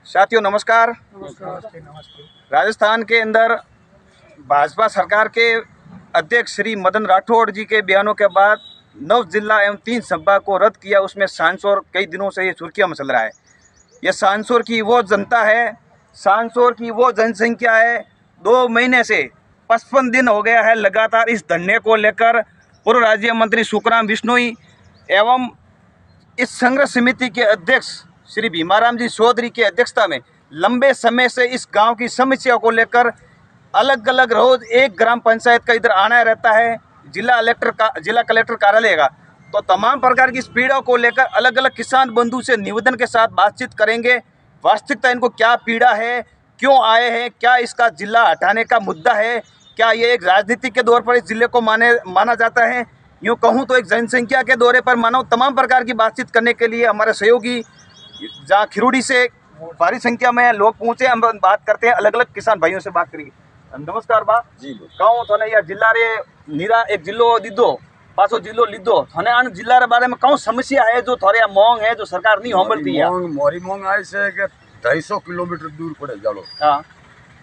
साथियों नमस्कार। नमस्ते। राजस्थान के अंदर भाजपा सरकार के अध्यक्ष श्री मदन राठौड़ जी के बयानों के बाद 9 जिला एवं 3 सभा को रद्द किया। उसमें सांसौर कई दिनों से ये सुर्खियां मचल रहा है। ये सांसौर की वो जनता है, सांसौर की वो जनसंख्या है। 2 महीने से 55 दिन हो गया है लगातार इस धरने को लेकर पूर्व राज्य मंत्री सुखराम बिश्नोई एवं इस संघर्ष समिति के अध्यक्ष श्री भीमाराम जी चौधरी की अध्यक्षता में लंबे समय से इस गांव की समस्या को लेकर अलग अलग रोज एक ग्राम पंचायत का इधर आना रहता है, जिला कलेक्टर कार्यालय का। तो तमाम प्रकार की इस पीड़ा को लेकर अलग अलग किसान बंधु से निवेदन के साथ बातचीत करेंगे। वास्तविकता इनको क्या पीड़ा है, क्यों आए हैं, क्या इसका जिला हटाने का मुद्दा है, क्या ये एक राजनीति के दौर पर इस जिले को माना जाता है, यूँ कहूँ तो एक जनसंख्या के दौरे पर मानो। तमाम प्रकार की बातचीत करने के लिए हमारे सहयोगी जहाँ खिरोड़ी से भारी संख्या में लोग पहुँचे, हम बात करते हैं, अलग अलग किसान भाइयों से बात करेंगे। नमस्कार बा जी। कहूँ तो या जिला रे नीरा एक जिलो दीदो पासो जिलो लीधो थाने आन जिला रे बारे में कहूँ समस्या है जो थोड़े मोंग है जो सरकार नहीं होंबलती है। मोरी मोंग आए से के 250 किलोमीटर दूर पड़े जाड़ो। हाँ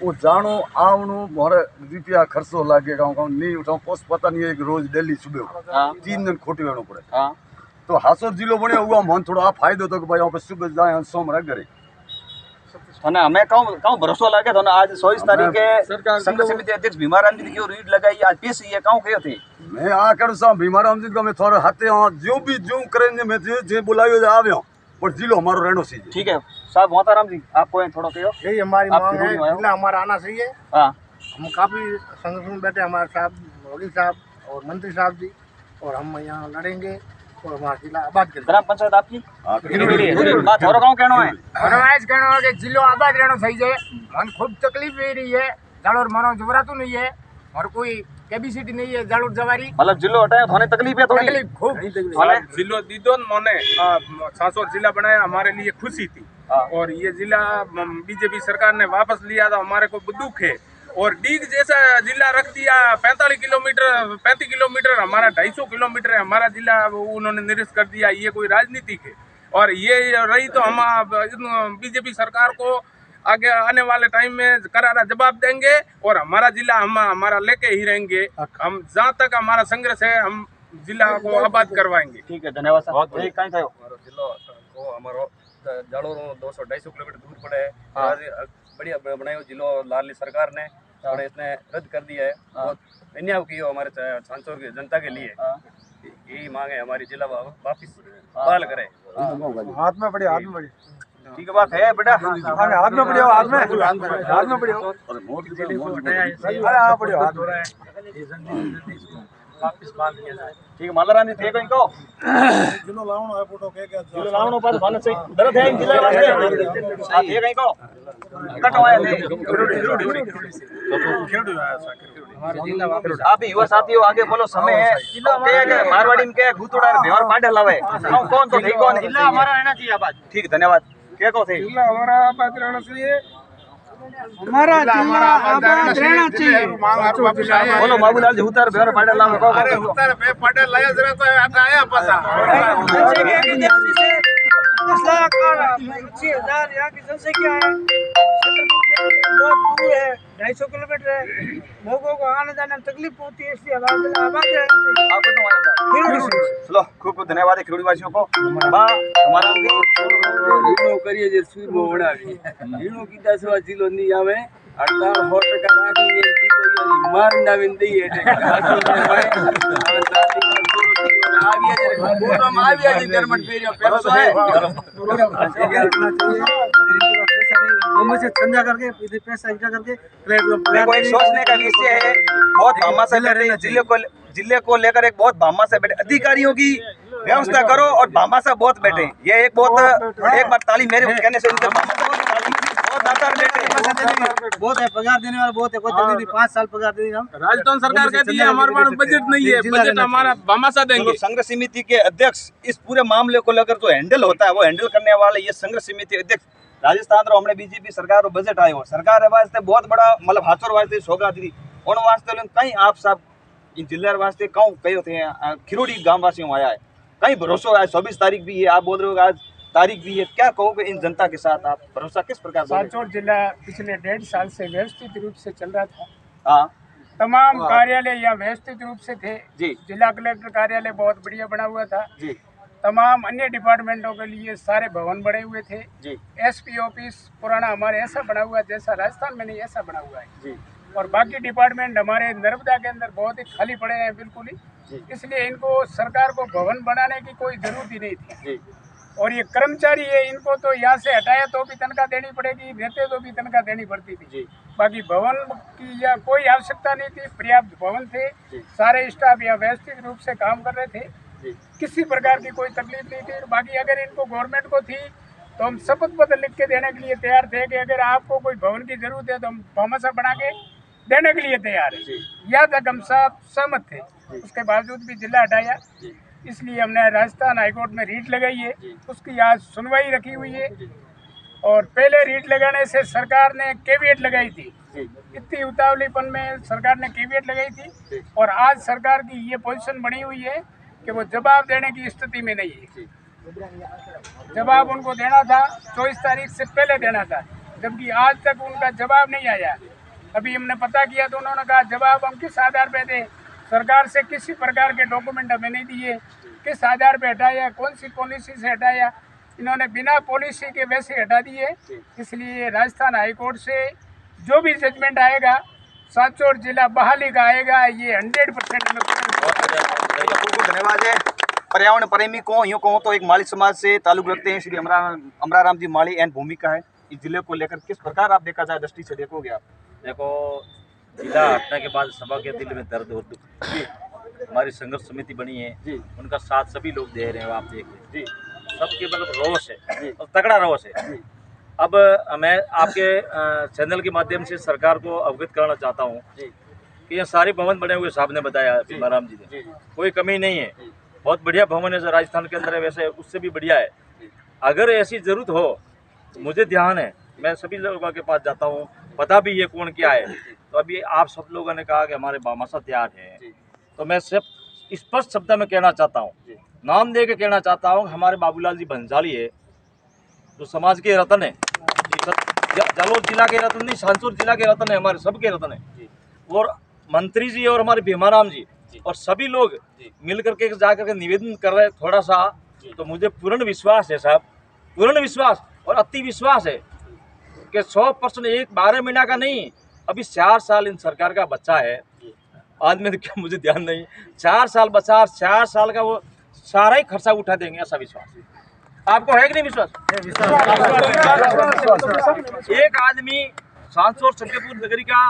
वो जानो आवनो मोरे रुपया खर्चो लागे गाँव नहीं उठाओ पोस्ट पता नहीं एक रोज डेली सुबह। हाँ 3 दिन खोटे वेणो पड़े। हाँ तो हासोर जिलो बने हुआ मन थोड़ा फायदो तो कि भाई पे सुबह जाए सोमवार करे थाने हमें कहूँ भरोसा लगे थाने आज 24 तारीख के संघ समिति अध्यक्ष भीमाराम जी की रीड लगाई आज पेश ये कहूँ कहो थे मैं आ कर सा भीमाराम जी का मैं थोड़ा हाथे जो भी जो करेंगे मैं जे बुलायो जा आव्यो पर जिलो हमारो रहनो सी। ठीक है साहब मोहताराम जी आपको थोड़ा कहो। यही हमारी मांग है, जिला हमारा आना चाहिए। हाँ हम काफ़ी संगठन में बैठे, हमारे साहब मोदी साहब और मंत्री साहब जी, और हम यहाँ लड़ेंगे और हमारा जिला आबाद करेंगे। ग्राम पंचायत आपकी बात और गाँव कहना है अदरवाइज कहना है कि जिलो आबाद रहना चाहिए। मन खूब तकलीफ दे रही है, जालोर मानो जबरातू नहीं है और कोई कैपेसिटी नहीं है जालोर जवारी, मतलब जिलो हटाए थाने तकलीफ है थोड़ी तकलीफ खूब। जिलो दीदोन मोने सांसौर जिला बनाया हमारे लिए खुशी थी और ये जिला बीजेपी सरकार ने वापस लिया था, हमारे को दुख है। और डीग जैसा जिला रख दिया 35 किलोमीटर हमारा 250 किलोमीटर है हमारा जिला, उन्होंने निरस्त कर दिया। ये कोई राजनीतिक है और ये रही तो हम बीजेपी सरकार को आगे आने वाले टाइम में करारा जवाब देंगे और हमारा जिला हम हमारा लेके ही रहेंगे। हम जहाँ तक हमारा संघर्ष है हम जिला को आबाद करवाएंगे। ठीक है धन्यवाद साहब। कहीं था जिलो को हमारो जाड़ो 200-250 किलोमीटर दूर पड़े है। बढ़िया बनायो जिलो लाली सरकार ने और इसने रद्द कर दिया है। बहुत अन्याय किया हमारे सांसौर की जनता के लिए। यही मांग है हमारी, जिला वापिस बहाल करे। हाथ में पड़े, हाथ में पड़े। ठीक है बात है बेटा, हाथ में पड़े, हाथ में पड़े, हाथ में वापिस बाल किया जाए। ठीक है मालाराम जी थे कहीं को जिलो लावणो है फोटो के जिलो लावणो पास थाने से दर्द है इन जिला वास्ते हां थे कहीं को कटो आए थे हमारे जिला वापिस। आप भी युवा साथियों आगे बोलो, समय है के मारवाड़ी में के गुतुड़ा बेवर पाडे लावे कौन तो ठीक कौन जिला हमारा रहना चाहिए आबाद। ठीक धन्यवाद। क्या को थे जिला हमारा आबाद रहना चाहिए, हमारा जिला आबाद रहना चाहिए। बोलो बाबूलाल जी उतार बेवर पाडे लावे को अरे उतर पे पटेल लाया जरा तो आया पसा 10,60,000 यहाँ की जनसंख्या है, बहुत दूर है, 250 किलोमीटर है, लोगों को आने जाने में तकलीफ होती है, इसलिए आबाद चलो खूब खूब धन्यवाद है खिरोड़ी वासियों को। हमारा हीणो करिए जे सूरमो बनावी हीणो की 10वां जिलो नहीं आवे 18% राखी है जिलो यारी मार नाविन दी है आविया जी गरमट फेरियो पैसा है मुझे संध्या करके पैसा इकट्ठा करके देखो एक सोचने का विषय है। बहुत भामा से बैठे जिले को लेकर एक बहुत भामा से बैठे अधिकारियों की व्यवस्था करो और भामा से बहुत बैठे। ये एक बहुत एक बार ताली मेरे कहने से उनके बहुत आधार बैठे बहुत है, पगार देने वाला बहुत है, कोई जल्दी नहीं, 5 साल पगार देंगे हम। राजस्थान सरकार कहती है हमारे पास बजट नहीं है, बजट हमारा भामाशाह देंगे। संघ समिति के अध्यक्ष इस पूरे मामले को लेकर जो हैंडल होता है वो हैंडल करने वाले ये संघ समिति अध्यक्ष राजस्थान रो हमने बीजेपी सरकार रो बजट आयो सरकार वास्ते बहुत बड़ा मतलब हाथों वास्ते सौगात दी उन वास्ते कहीं आप सब इन जिले वास्ते कहूँ कहो थे खिरोड़ी गांव वासियों आया है कहीं भरोसा है 24 तारीख भी है। आप बोल रहे हो आज तारीख भी है, क्या कहोगे इन जनता के साथ आप भरोसा किस प्रकार दोगे? सांचौर जिला पिछले 1.5 साल से व्यवस्थित रूप से चल रहा था। हाँ तमाम कार्यालय यहाँ व्यवस्थित रूप से थे। जी जिला कलेक्टर कार्यालय बहुत बढ़िया बना हुआ था। जी तमाम अन्य डिपार्टमेंटों के लिए सारे भवन बने हुए थे। जी एसपी ऑफिस पुराना हमारे ऐसा बना हुआ है जैसा राजस्थान में नहीं ऐसा बना हुआ है। जी और बाकी डिपार्टमेंट हमारे नर्मदा के अंदर बहुत ही खाली पड़े हैं बिल्कुल ही, जी इसलिए इनको सरकार को भवन बनाने की कोई जरूरत ही नहीं थी। जी और ये कर्मचारी है, इनको तो यहाँ से हटाया तो भी तनख्वाह देनी पड़ेगी, रहते तो भी तनख्वाह देनी पड़ती थी। जी बाकी भवन की या कोई आवश्यकता नहीं थी, पर्याप्त भवन थे, जी। सारे स्टाफ यहाँ व्यवस्थित रूप से काम कर रहे थे, जी किसी प्रकार की कोई तकलीफ नहीं थी। और बाकी अगर इनको गवर्नमेंट को थी तो हम शपथ पत्र लिख के देने के लिए तैयार थे कि अगर आपको कोई भवन की जरूरत है तो हम भामाशाह बना के देने के लिए तैयार है। जी। यहाँ तक हम सब सहमत थे, उसके बावजूद भी जिला हटाया, जी इसलिए हमने राजस्थान हाईकोर्ट में रीट लगाई है। जी। उसकी आज सुनवाई रखी हुई है। और पहले रीट लगाने से सरकार ने कैविएट लगाई थी, जी इतनी उतावलीपन में सरकार ने कैविएट लगाई थी। जी। और आज सरकार की ये पोजीशन बनी हुई है कि वो जवाब देने की स्थिति में नहीं है। जी जवाब उनको देना था 24 तारीख से पहले देना था, जबकि आज तक उनका जवाब नहीं आया। अभी हमने पता किया तो उन्होंने कहा जवाब हम किस आधार पे दें, सरकार से किसी प्रकार के डॉक्यूमेंट हमें नहीं दिए, किस आधार पे हटाया, कौन सी पॉलिसी से हटाया। इन्होंने बिना पॉलिसी के वैसे हटा दिए। इसलिए राजस्थान हाईकोर्ट से जो भी जजमेंट आएगा सांचौर जिला बहाली का आएगा, ये 100% में बहुत धन्यवाद है। पर्यावरण प्रेमी को यूँ कहूँ तो एक माली समाज से ताल्लुक रखते हैं श्री अमराराम जी माली एंड भूमिका है इस जिले को लेकर किस प्रकार आप देखा जाए दृष्टि से देखोगे आप? देखो, जिला हटने के बाद सभा के दिल में दर्द और दुख, हमारी संघर्ष समिति बनी है जी उनका साथ सभी लोग दे रहे हैं, आप देख रहे हैं जी सबके मतलब रोष है जी। और तगड़ा रोष है। जी। अब मैं आपके चैनल के माध्यम से सरकार को अवगत कराना चाहता हूँ जी कि ये सारे भवन बने हुए साहब ने बताया, भीमाराम जी ने, जी कोई कमी नहीं है, बहुत बढ़िया भवन है जो राजस्थान के अंदर है, वैसे उससे भी बढ़िया है। अगर ऐसी जरूरत हो तो मुझे ध्यान है, मैं सभी लोगों के पास जाता हूँ, पता भी ये कौन क्या है। तो अभी आप सब लोगों ने कहा कि हमारे भामाशाह तैयार है, तो मैं सिर्फ स्पष्ट शब्द में कहना चाहता हूँ, नाम दे के कहना चाहता हूँ, हमारे बाबूलाल जी भंसाली है जो समाज के रत्न है, जालोर जिला के रत्न नहीं, सांचौर जिला के रत्न है, हमारे सबके रत्न है। और मंत्री जी और हमारे भीमाराम जी और सभी लोग मिल करके जा करके निवेदन कर रहे हैं थोड़ा सा, तो मुझे पूर्ण विश्वास है साहब, पूर्ण विश्वास और अति विश्वास है कि 100% एक 12 महीना का नहीं, अभी 4 साल इन सरकार का बच्चा है। आज में तो क्या मुझे ध्यान नहीं, 4 साल बचा, 4 साल का वो सारा ही खर्चा उठा देंगे, ऐसा विश्वास आपको है कि नहीं? विश्वास एक आदमी सांचौर शंकरपुर नगरी का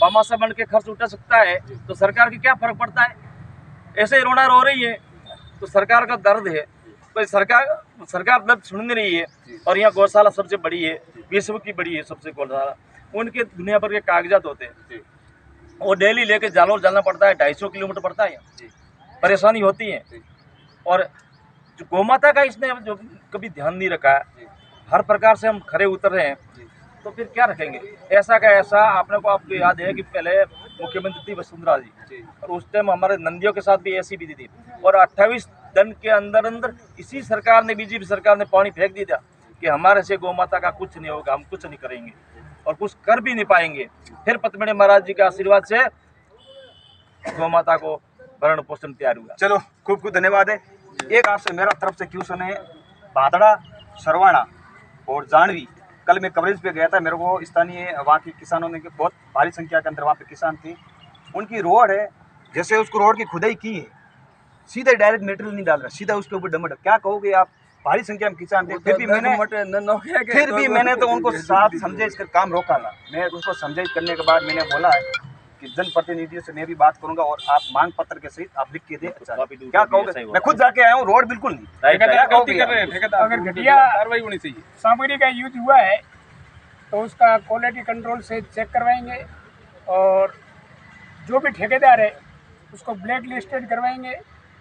भामाशाह बन के खर्च उठा सकता है तो सरकार की क्या फर्क पड़ता है? ऐसे ही रोना रो रही है तो सरकार का दर्द है, तो सरकार दर्द सुन नहीं रही है। और यहाँ गौशाला सबसे बड़ी है, विश्व की बड़ी है सबसे गौशाला, उनके दुनिया भर के कागजात होते हैं, वो डेली लेके जालोर जाना पड़ता है, 250 किलोमीटर पड़ता है, परेशानी होती है। और जो गौमाता का इसने जो कभी ध्यान नहीं रखा है, हर प्रकार से हम खरे उतर रहे हैं, तो फिर क्या रखेंगे? ऐसा का ऐसा आपको याद है कि पहले मुख्यमंत्री थी वसुंधरा जी, और उस टाइम हमारे नंदियों के साथ भी ऐसी विधि थी, और 28 दिन के अंदर इसी सरकार ने, बीजेपी सरकार ने पानी फेंक दिया कि हमारे से गौमाता का कुछ नहीं होगा, हम कुछ नहीं करेंगे और कुछ कर भी नहीं पाएंगे। फिर पतमढ़ी महाराज जी के आशीर्वाद से गौमाता को भरण पोषण तैयार हुआ। चलो खूब खूब धन्यवाद है। एक आपसे मेरा तरफ से क्वेश्चन है, भादड़ा, सरवाणा और जानवी, कल मैं कवरेज पे गया था, मेरे को स्थानीय वहाँ के किसानों ने बहुत भारी संख्या के अंदर वहाँ पे किसान थे, उनकी रोड है, जैसे उसको रोड की खुदाई की है, सीधा डायरेक्ट मटेरियल नहीं डाल रहा, सीधा उसके ऊपर डमट। क्या कहोगे आप? भारी संख्या में किसान थे, फिर भी मैंने तो उनको साथ समझाइश कर काम रोका था। मैं उसको समझाइश करने के बाद मैंने बोला है कि जनप्रतिनिधियों से मैं भी बात करूंगा और आप मांग पत्र के सहित आप लिख के दें। अच्छा, क्या कहोगे? मैं खुद जाके आया हूँ, रोड बिल्कुल नहीं। अगर घटिया कार्रवाई होनी चाहिए, सामग्री का यूज हुआ है तो उसका क्वालिटी कंट्रोल से चेक करवाएंगे, और जो भी ठेकेदार है उसको ब्लैक लिस्टेड करवाएंगे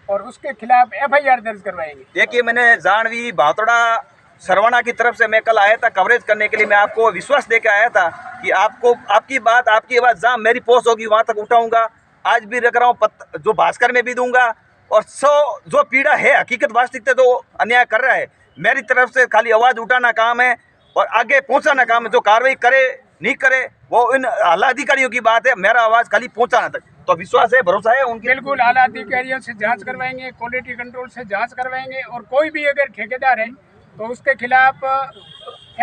और उसके खिलाफ FIR दर्ज करवाएंगे। देखिए, मैंने जानवी, भादड़ा, सरवणा की तरफ से मैं कल आया था कवरेज करने के लिए, मैं आपको विश्वास दे के आया था कि आपको आपकी बात, आपकी आवाज़ जहाँ मेरी पहुँच होगी वहाँ तक उठाऊंगा। आज भी रख रहा हूँ, जो भास्कर में भी दूंगा, और 100 जो पीड़ा है, हकीकत वास्तविकता जो अन्याय कर रहा है, मेरी तरफ से खाली आवाज़ उठाना काम है और आगे पहुंचाना काम है। जो कार्रवाई करे नहीं करे वो इन आला अधिकारियों की बात है, मेरा आवाज़ खाली पहुंचाना तक। तो विश्वास है, भरोसा है उनके। बिल्कुल आला अधिकारियों से जांच करवाएंगे, क्वालिटी कंट्रोल से जांच करवाएंगे और कोई भी अगर ठेकेदार है तो उसके खिलाफ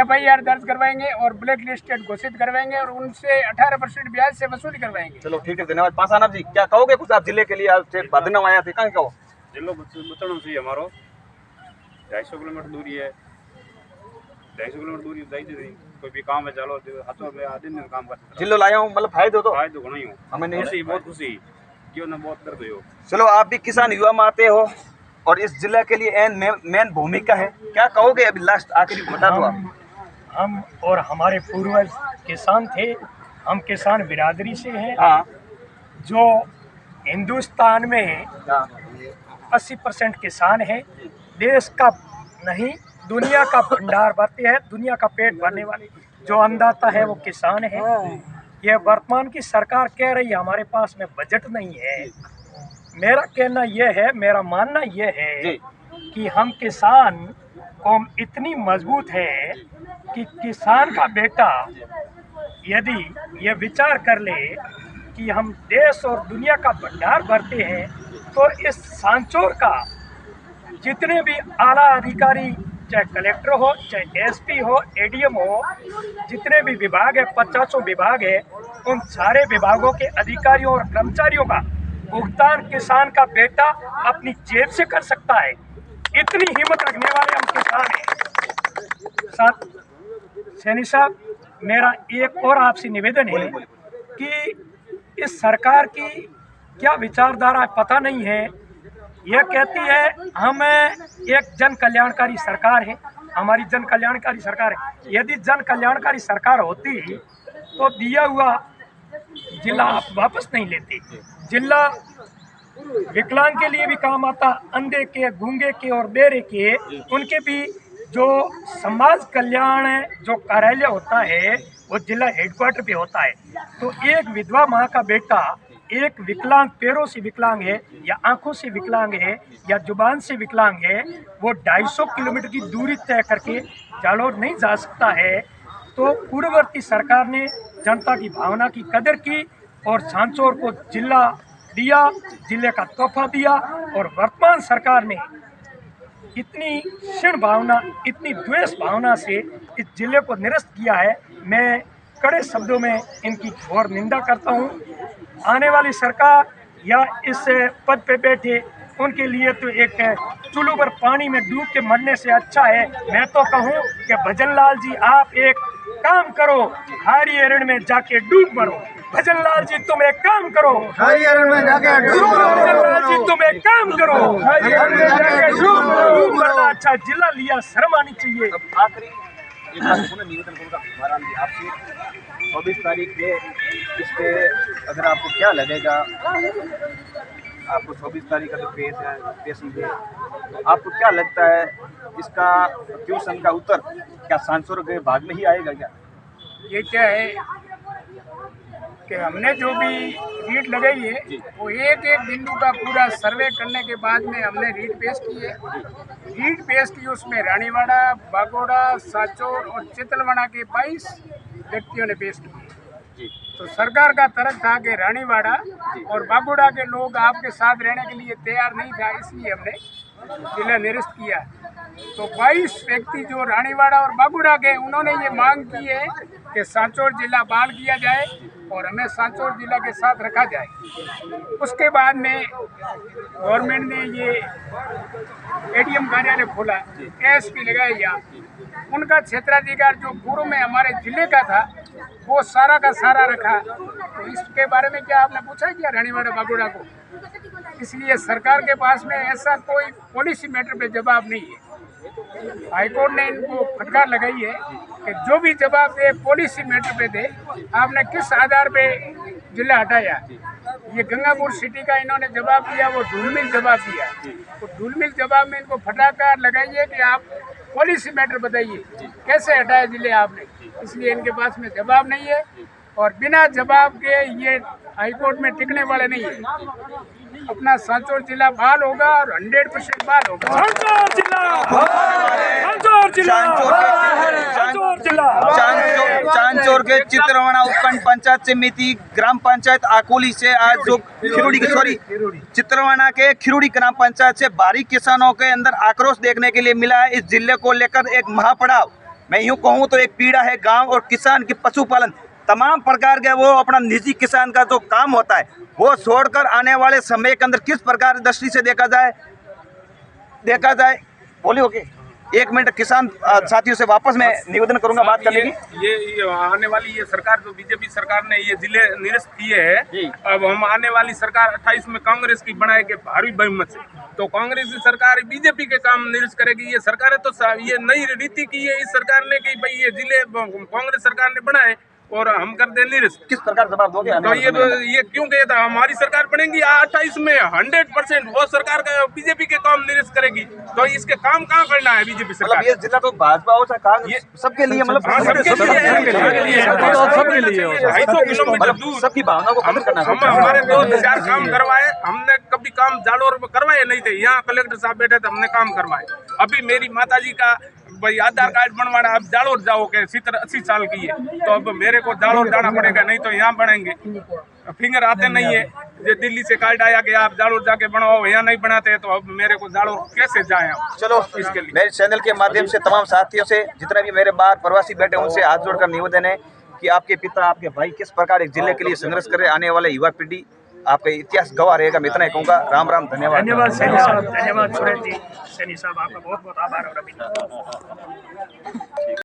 FIR दर्ज करवाएंगे और ब्लैक लिस्टेड घोषित करवाएंगे और उनसे 18% ब्याज से वसूली करवाएंगे। चलो ठीक है, धन्यवाद। पासाना जी क्या कहोगे कुछ आप जिले के लिए? आप बदनाम आया थे, कहाँ कहो? जिलो बचड़ों से हमारो 250 किलोमीटर दूरी है, 250 किलोमीटर दूरी जाइए कोई भी काम है चलो हाथों में आधे दिन काम करते जिलो लाया हूँ, मतलब फायदे तो फायदो घणो ही हो हमें नहीं। खुशी बहुत खुशी क्यों ना बहुत दर्द हो। चलो आप भी किसान युवा में आते हो और इस जिले के लिए मेन भूमिका है, क्या कहोगे अभी लास्ट आखिरी बता दो आप। हम और हमारे पूर्वज किसान थे, हम किसान बिरादरी से हैं। हाँ जो हिंदुस्तान में 80% किसान है, देश का नहीं दुनिया का भंडार भरते हैं, दुनिया का पेट भरने वाले जो अन्नदाता है वो किसान है। ये वर्तमान की सरकार कह रही है हमारे पास में बजट नहीं है। मेरा कहना यह है, मेरा मानना यह है कि हम किसान कौम इतनी मजबूत है कि किसान का बेटा यदि ये विचार कर ले कि हम देश और दुनिया का भंडार भरते हैं तो इस सांचौर का जितने भी आला अधिकारी, चाहे कलेक्टर हो, चाहे SP हो, ADM हो, जितने भी विभाग है, 50 विभाग है, उन सारे विभागों के अधिकारियों और कर्मचारियों का भुगतान किसान का बेटा अपनी जेब से कर सकता है। इतनी हिम्मत रखने वाले हम किसान हैं। साथ सैनी साहब, मेरा एक और आपसे निवेदन है कि इस सरकार की क्या विचारधारा पता नहीं है। यह कहती है हम एक जन कल्याणकारी सरकार है, हमारी जन कल्याणकारी सरकार है। यदि जन कल्याणकारी सरकार होती तो दिया हुआ जिला आप वापस नहीं लेते। जिला विकलांग के लिए भी काम आता, अंधे के, गूंगे के और बेरे के, उनके भी जो समाज कल्याण जो कार्यालय होता है वो जिला हेडक्वार्टर पे होता है। तो एक विधवा माँ का बेटा एक विकलांग, पैरों से विकलांग है या आंखों से विकलांग है या जुबान से विकलांग है, वो 250 किलोमीटर की दूरी तय करके जालोर नहीं जा सकता है। तो पूर्ववर्ती सरकार ने जनता की भावना की कदर की और सांचौर को जिला दिया, जिले का तोहफा दिया। और वर्तमान सरकार ने इतनी क्षीण भावना, इतनी द्वेष भावना से इस जिले को निरस्त किया है। मैं कड़े शब्दों में इनकी घोर निंदा करता हूँ। आने वाली सरकार या इस पद पे बैठे उनके लिए तो एक चूल्हे पर पानी में डूब के मरने से अच्छा है। मैं तो कहूँ कि भजन लाल जी आप एक काम करो, खारी एरण में जाके डूब मरो। भजन लाल जी तुम एक काम करो, खारी एरण में जाके डूब मरो। भजन लाल जी तुम एक काम करो, खारी एरण में जाके डूब मरना अच्छा जिला लिया, शर्म आनी चाहिए। आखिरी एक बार पुनः निवेदन करूँगा महाराज जी आपसे, 24 तारीख के इस पे अगर आपको क्या लगेगा, आपको 24 तारीख का जो पेशी है, आपको क्या लगता है इसका क्वेश्चन का उत्तर क्या सांसौर के भाग में ही आएगा क्या? ये क्या है कि हमने जो भी रीट लगाई है वो एक एक बिंदु का पूरा सर्वे करने के बाद में हमने रीट पेश की है। रीट पेश की उसमें रानीवाड़ा, बागोड़ा, सांचौर और चितलवाड़ा के 22 व्यक्तियों ने पेश की है। तो सरकार का तर्क था कि रानीवाड़ा और बागोड़ा के लोग आपके साथ रहने के लिए तैयार नहीं था, इसलिए हमने जिला निरस्त किया। तो 22 व्यक्ति जो रानीवाड़ा और बागोड़ा के, उन्होंने ये मांग की है कि सांचौर जिला बहाल किया जाए और हमें सांचौर जिला के साथ रखा जाए। उसके बाद में गवर्नमेंट ने ये ADM कार्यालय खोला, SP लगाया यहाँ। उनका क्षेत्राधिकार जो पूर्व में हमारे जिले का था वो सारा का सारा रखा। तो इसके बारे में क्या आपने पूछा क्या रानीवाड़ा बागोड़ा को? इसलिए सरकार के पास में ऐसा कोई पॉलिसी मैटर पे जवाब नहीं है। हाईकोर्ट ने इनको फटकार लगाई है कि जो भी जवाब दे पॉलिसी मैटर पे दे। आपने किस आधार पे जिला हटाया? ये गंगापुर सिटी का इन्होंने जवाब दिया, वो ढूलमिल जवाब दिया। तो ढूलमिल जवाब में इनको फटकार लगाइए कि आप पॉलिसी मैटर बताइए कैसे हटाया जिले आपने। इसलिए इनके पास में जवाब नहीं है और बिना जवाब के ये हाईकोर्ट में टिकने वाले नहीं है। अपना सांचौर जिला बहाल होगा और 100% बहाल होगा। सांचौर जिला चांदचौर के चित्रवाड़ा उपखंड पंचायत समिति ग्राम पंचायत आकोली से आज जो चित्रवाड़ा के खिरोड़ी ग्राम पंचायत से भारी किसानों के अंदर आक्रोश देखने के लिए मिला है। इस जिले को लेकर एक महापड़ाव, मैं यूँ कहूँ तो एक पीड़ा है। गांव और किसान की पशुपालन तमाम प्रकार के वो अपना निजी किसान का जो काम होता है वो छोड़कर आने वाले समय के अंदर किस प्रकार दृष्टि से देखा जाए बोलिए। ओके, 1 मिनट किसान साथियों से वापस मैं निवेदन करूंगा बात करने की। ये आने वाली ये सरकार जो बीजेपी सरकार ने ये जिले निरस्त किए हैं, अब हम आने वाली सरकार 28 में कांग्रेस की बनाएगी भारी बहुमत से, तो कांग्रेस की सरकार बीजेपी के काम निरस्त करेगी। ये सरकार तो ये नई रीति की है इस सरकार ने कि भाई ये जिले कांग्रेस सरकार ने बनाए और हम कर दे निरस्त। किस प्रकार जवाब दोगे? तो ये क्यों कहता है हमारी सरकार बनेगी 28 में 100% वो सरकार का बीजेपी के काम निरस्त करेगी, तो इसके काम कहाँ करना है बीजेपी सरकार? मतलब ये जिला तो भाजपा और सरकार सबके लिए, मतलब सबके लिए 250 किलोमीटर दूर सबकी भावना को कदर करना। हम हमारे 2-4 काम करवाए, हमने कभी काम जालोर में करवाए नहीं थे, यहाँ कलेक्टर साहब बैठे थे हमने काम करवाए। अभी मेरी माताजी का भाई आधार कार्ड बनवाना, अब जालोर जाओगे 80 साल की है, तो अब मेरे को जालोर जाना पड़ेगा, नहीं तो यहाँ बनेंगे। फिंगर आते नहीं है, ये दिल्ली से कार्ड आया कि आप जालोर जाके बनवाओ, यहाँ नहीं बनाते, तो अब मेरे को जालोर कैसे जाए हम? चलो, इसके लिए मेरे चैनल के माध्यम से तमाम साथियों से, जितने भी मेरे बाहर प्रवासी बैठे उनसे हाथ जोड़कर निवेदन है कि आपके पिता, आपके भाई किस प्रकार एक जिले के लिए संघर्ष कर रहे, आने वाले युवा पीढ़ी आपका इतिहास गवाह रहेगा। मैं इतना ही कहूँगा। राम राम, धन्यवाद। धन्यवाद सैनी साहब, धन्यवाद सुरेश जी, सैनी साहब आपका बहुत बहुत आभार और अभिनंदन।